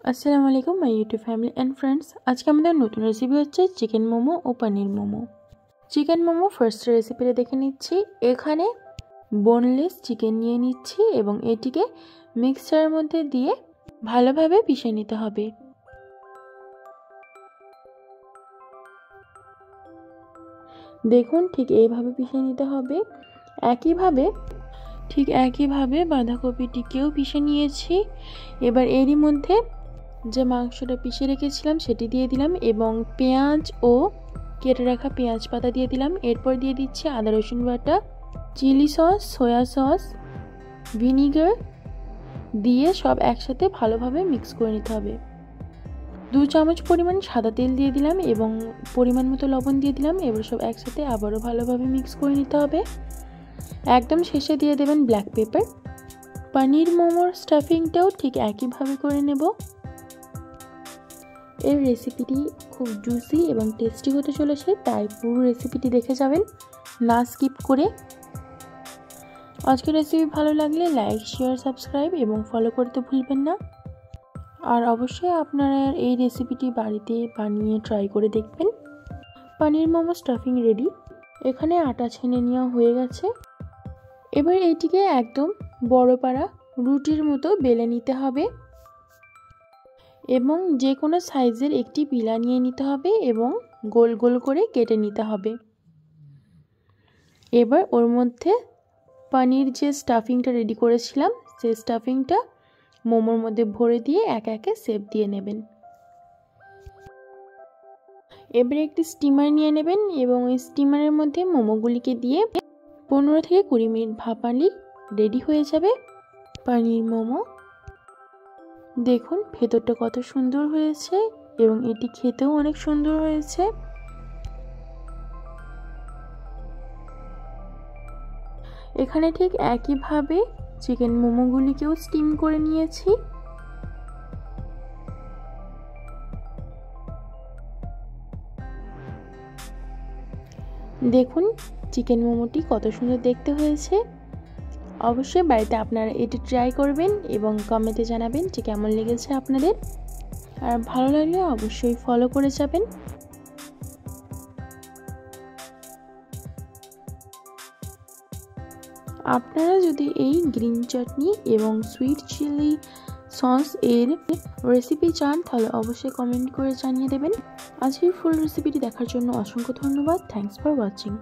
আসসালামু আলাইকুম my YouTube family and friends. আজকে আমাদের নতুন রেসিপি হচ্ছে চিকেন মোমো ও পনির মোমো। চিকেন মোমো ফার্স্ট রেসিপিটা দেখে নিচ্ছি। এখানে বোনলেস চিকেন নিয়ে নিচ্ছি এবং এটিকে মিক্সচারের মধ্যে দিয়ে ভালোভাবে পিষে নিতে হবে। দেখুন ঠিক এইভাবে পিষে নিতে হবে। ঠিক একইভাবে বাঁধাকপিটিকেও পিষে নিয়েছি। এবার এরই মধ্যে যে মাংসটা পিষে রেখেছিলাম সেটি দিয়ে দিলাম এবং পেঁয়াজ ও কেটে রাখা পেঁয়াজ পাতা দিয়ে দিলাম। এরপর দিয়ে দিচ্ছি আদা রসুন বাটা, chilli sauce, soya sauce, vinegar দিয়ে সব একসাথে ভালোভাবে মিক্স করে নিতে হবে। 2 চামচ পরিমাণ সাদা তেল দিয়ে দিলাম এবং পরিমাণ মতো লবণ দিয়ে দিলাম। এবার সব একসাথে আবারও ভালোভাবে মিক্স করে নিতে হবে। একদম শেষে দিয়ে দেবেন ব্ল্যাক পেপার। পনির মোমোর স্টাফিংটাও ঠিক একইভাবে করে নেব। এই রেসিপিটি খুব জুসি এবং টেস্টি হতে চলেছে, তাই পুরো রেসিপিটি দেখে যাবেন না স্কিপ করে। আজকের রেসিপি ভালো লাগলে লাইক, শেয়ার, সাবস্ক্রাইব এবং ফলো করতে ভুলবেন না। আর অবশ্যই আপনারা এই রেসিপিটি বাড়িতে বানিয়ে ট্রাই করে দেখবেন। পনির মোমো স্টাফিং রেডি। এখানে আটা ছেনে নেওয়া হয়ে গেছে। এবার এইটিকে একদম বড় পাড়া রুটির মতো বেলে নিতে হবে এবং যে কোনো সাইজের একটি পিলা নিয়ে নিতে হবে এবং গোল গোল করে কেটে নিতে হবে। এবার ওর মধ্যে পনির যে স্টাফিংটা রেডি করেছিলাম সেই স্টাফিংটা মোমোর মধ্যে ভরে দিয়ে একে একে শেপ দিয়ে নেবেন। এবারে একটি স্টিমার নিয়ে নেবেন এবং এই স্টিমারের মধ্যে মোমোগুলিকে দিয়ে 15 থেকে 20 মিনিট ভাপালি রেডি হয়ে যাবে পনির মোমো। দেখুন ভেতরটা কত সুন্দর হয়েছে এবং এটি খেতেও অনেক সুন্দর হয়েছে। এখানে ঠিক একইভাবে চিকেন মোমোগুলিকেও স্টিম করে নিয়েছি। দেখুন চিকেন মোমোটি কত সুন্দর দেখতে হয়েছে। অবশ্যই বাড়িতে আপনারা এটি ট্রাই করবেন এবং কমেন্টে জানাবেন যে কেমন লেগেছে আপনাদের। আর ভালো লাগলে অবশ্যই ফলো করে যাবেন। আপনারা যদি এই গ্রিন চাটনি এবং সুইট চিলি সস এর রেসিপি চান তাহলে অবশ্যই কমেন্ট করে জানিয়ে দেবেন। আজকের ফুল রেসিপিটি দেখার জন্য অসংখ্য ধন্যবাদ। Thanks for watching.